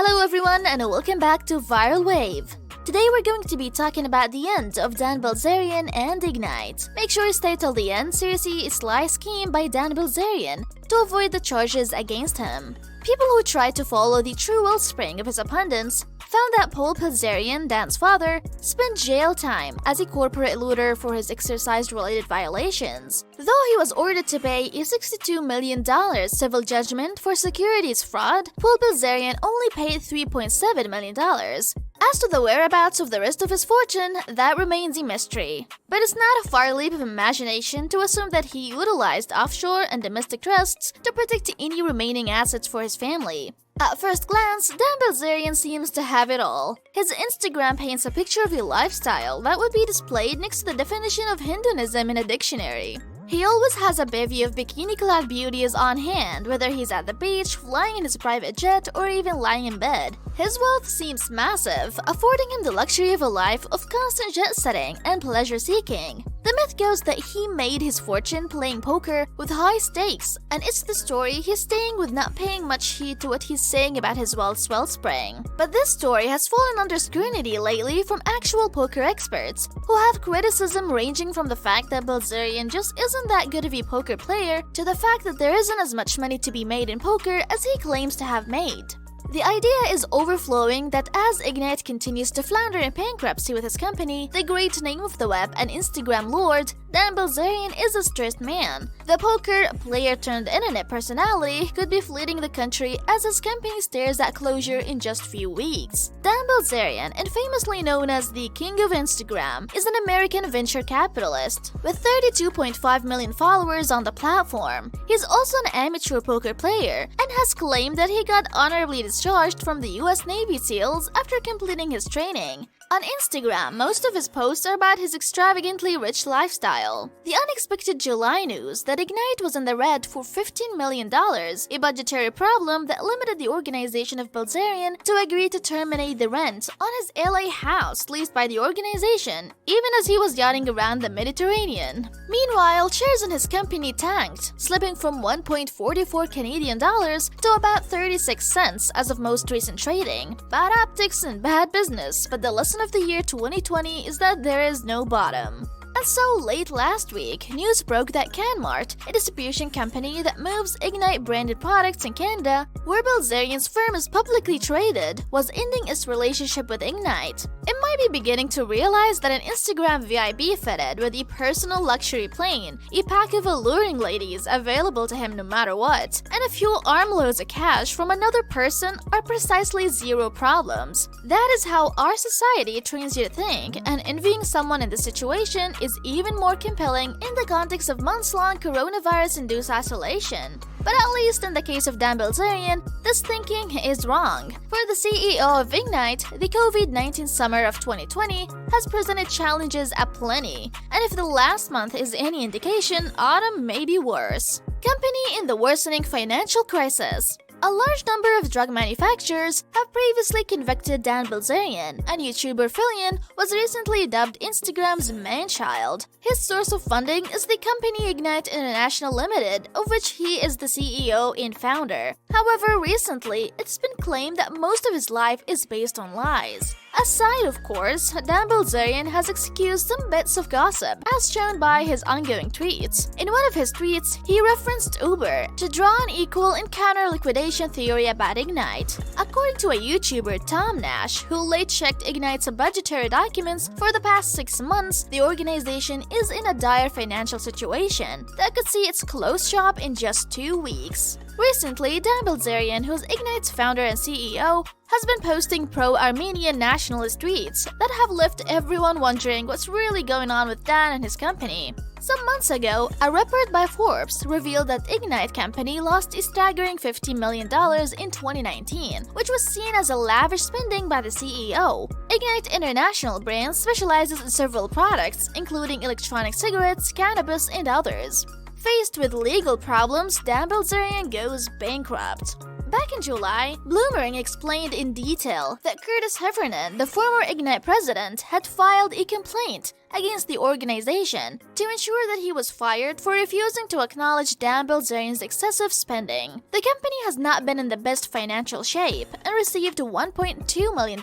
Hello everyone and welcome back to Viral Wave. Today we're going to be talking about the End of Dan Bilzerian and Ignite. Make sure you stay till the end so you see a sly scheme by Dan Bilzerian to avoid the charges against him. People who tried to follow the true wellspring of his opponents found that Paul Bilzerian, Dan's father, spent jail time as a corporate looter for his exercise-related violations. Though he was ordered to pay a $62 million civil judgment for securities fraud, Paul Bilzerian only paid $3.7 million. As to the whereabouts of the rest of his fortune, that remains a mystery. But it's not a far leap of imagination to assume that he utilized offshore and domestic trusts to protect any remaining assets for his family. At first glance, Dan Bilzerian seems to have it all. His Instagram paints a picture of a lifestyle that would be displayed next to the definition of Hinduism in a dictionary. He always has a bevy of bikini-clad beauties on hand, whether he's at the beach, flying in his private jet, or even lying in bed. His wealth seems massive, affording him the luxury of a life of constant jet-setting and pleasure-seeking. The myth goes that he made his fortune playing poker with high stakes, and it's the story he's staying with, not paying much heed to what he's saying about his wealth's wellspring. But this story has fallen under scrutiny lately from actual poker experts, who have criticism ranging from the fact that Bilzerian just isn't that good of a poker player to the fact that there isn't as much money to be made in poker as he claims to have made. The idea is overflowing that as Ignite continues to flounder in bankruptcy with his company, the great name of the web and Instagram lord, Dan Bilzerian is a stressed man. The poker player-turned-internet personality could be fleeing the country as his company stares at closure in just few weeks. Dan Bilzerian, and famously known as the King of Instagram, is an American venture capitalist with 32.5 million followers on the platform. He's also an amateur poker player and has claimed that he got honorably discharged from the US Navy SEALs after completing his training. On Instagram, most of his posts are about his extravagantly rich lifestyle. The unexpected July news that Ignite was in the red for $15 million, a budgetary problem that limited the organization of Bilzerian to agree to terminate the rent on his LA house leased by the organization, even as he was yachting around the Mediterranean. Meanwhile, shares in his company tanked, slipping from 1.44 Canadian dollars to about 36 cents as of most recent trading. Bad optics and bad business, but the lesson of the year 2020 is that there is no bottom. And so, late last week, news broke that CannMart, a distribution company that moves Ignite-branded products in Canada, where Bilzerian's firm is publicly traded, was ending its relationship with Ignite. It might be beginning to realize that an Instagram VIP fitted with a personal luxury plane, a pack of alluring ladies available to him no matter what, and a few armloads of cash from another person are precisely zero problems. That is how our society trains you to think, and envying someone in this situation is even more compelling in the context of months-long coronavirus-induced isolation. But at least in the case of Dan Bilzerian, this thinking is wrong. For the CEO of Ignite, the COVID-19 summer of 2020 has presented challenges aplenty, and if the last month is any indication, autumn may be worse. Company in the worsening financial crisis. A large number of drug manufacturers have previously convicted Dan Bilzerian, and YouTuber Fillion was recently dubbed Instagram's man-child. His source of funding is the company Ignite International Limited, of which he is the CEO and founder. However, recently, it's been claimed that most of his life is based on lies. Aside, of course, Dan Bilzerian has excused some bits of gossip, as shown by his ongoing tweets. In one of his tweets, he referenced Uber to draw an equal and counter-liquidation theory about Ignite. According to a YouTuber, Tom Nash, who late checked Ignite's budgetary documents for the past 6 months, the organization is in a dire financial situation that could see its close shop in just 2 weeks. Recently, Dan Bilzerian, who's Ignite's founder and CEO, has been posting pro-Armenian nationalist tweets that have left everyone wondering what's really going on with Dan and his company. Some months ago, a report by Forbes revealed that Ignite company lost a staggering $50 million in 2019, which was seen as a lavish spending by the CEO. Ignite International brand specializes in several products, including electronic cigarettes, cannabis, and others. Faced with legal problems, Dan Bilzerian goes bankrupt. Back in July, Bloomberg explained in detail that Curtis Heffernan, the former Ignite president, had filed a complaint against the organization to ensure that he was fired for refusing to acknowledge Dan Bilzerian's excessive spending. The company has not been in the best financial shape and received $1.2 million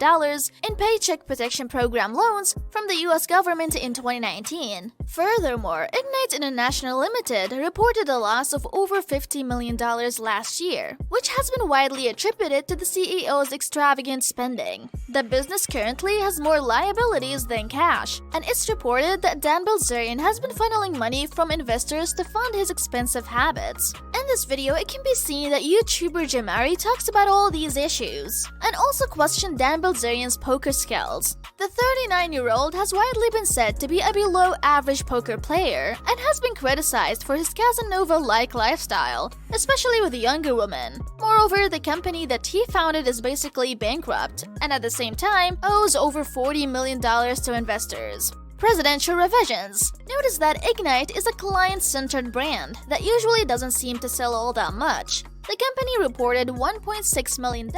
in Paycheck Protection Program loans from the US government in 2019. Furthermore, Ignite International Limited reported a loss of over $50 million last year, which has been widely attributed to the CEO's extravagant spending. The business currently has more liabilities than cash, and it's reported that Dan Bilzerian has been funneling money from investors to fund his expensive habits. In this video, it can be seen that YouTuber Jamari talks about all these issues, and also questioned Dan Bilzerian's poker skills. The 39-year-old has widely been said to be a below-average poker player and has been criticized for his Casanova-like lifestyle, especially with younger women. Moreover, the company that he founded is basically bankrupt, and at the same time, owes over $40 million to investors. Presidential revisions. Notice that Ignite is a client-centered brand that usually doesn't seem to sell all that much. The company reported $1.6 million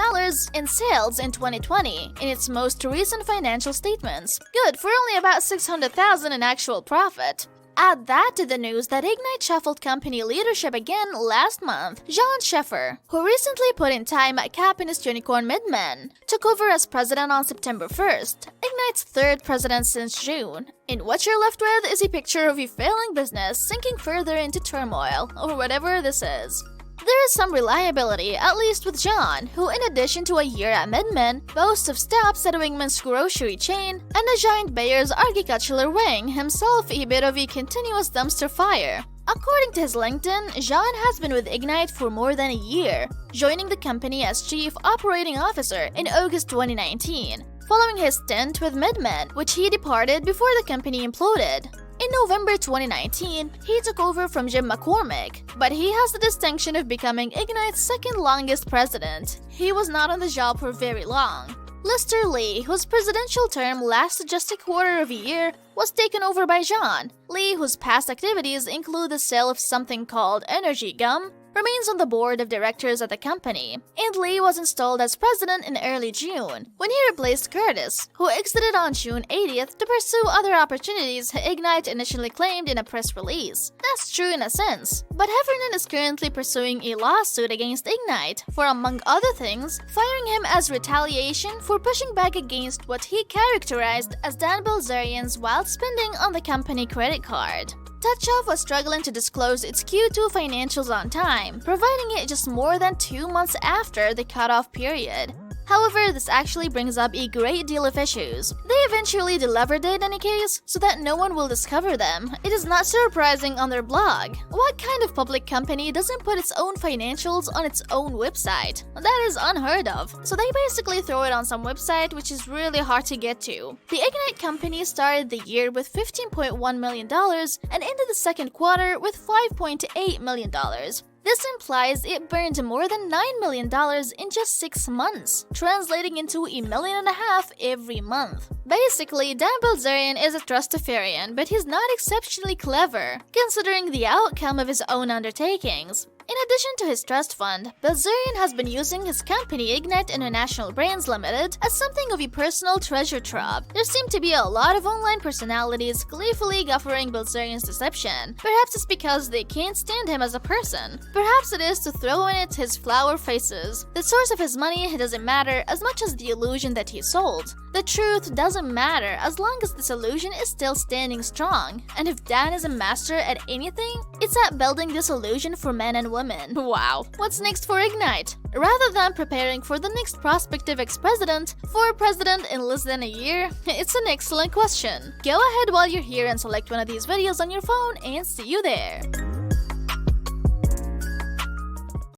in sales in 2020 in its most recent financial statements. Good for only about $600,000 in actual profit. Add that to the news that Ignite shuffled company leadership again last month. John Sheffer, who recently put in time at Capitalist Unicorn Midman, took over as president on September 1st, Ignite's third president since June. And what you're left with is a picture of a failing business sinking further into turmoil, or whatever this is. There is some reliability, at least with John, who in addition to a year at Midman, boasts of stops at Wingman's grocery chain and a giant Bayer's agricultural wing, himself a bit of a continuous dumpster fire. According to his LinkedIn, John has been with Ignite for more than a year, joining the company as Chief Operating Officer in August 2019, following his stint with Midman, which he departed before the company imploded. In November 2019, he took over from Jim McCormick, but he has the distinction of becoming Ignite's second longest president. He was not on the job for very long. Lester Lee, whose presidential term lasted just a quarter of a year, was taken over by John. Lee, whose past activities include the sale of something called Energy Gum, remains on the board of directors at the company, and Lee was installed as president in early June, when he replaced Curtis, who exited on June 80th to pursue other opportunities Ignite initially claimed in a press release. That's true in a sense, but Heffernan is currently pursuing a lawsuit against Ignite for, among other things, firing him as retaliation for pushing back against what he characterized as Dan Bilzerian's wild spending on the company credit card. TouchOff was struggling to disclose its Q2 financials on time, providing it just more than 2 months after the cutoff period. However, this actually brings up a great deal of issues. They eventually delivered it in any case, so that no one will discover them. It is not surprising on their blog. What kind of public company doesn't put its own financials on its own website? That is unheard of. So they basically throw it on some website which is really hard to get to. The Ignite company started the year with $15.1 million and ended the second quarter with $5.8 million. This implies it burned more than $9 million in just 6 months, translating into $1.5 million every month. Basically, Dan Bilzerian is a trustafarian, but he's not exceptionally clever, considering the outcome of his own undertakings. In addition to his trust fund, Bilzerian has been using his company Ignite International Brands Limited as something of a personal treasure trove. There seem to be a lot of online personalities gleefully guffawing Bilzerian's deception. Perhaps it's because they can't stand him as a person. Perhaps it is to throw in it his flower faces. The source of his money doesn't matter as much as the illusion that he sold. The truth doesn't matter as long as this illusion is still standing strong. And if Dan is a master at anything, it's at building this illusion for men and women. Wow. What's next for Ignite? Rather than preparing for the next prospective ex-president, for president in less than a year, it's an excellent question. Go ahead while you're here and select one of these videos on your phone and see you there.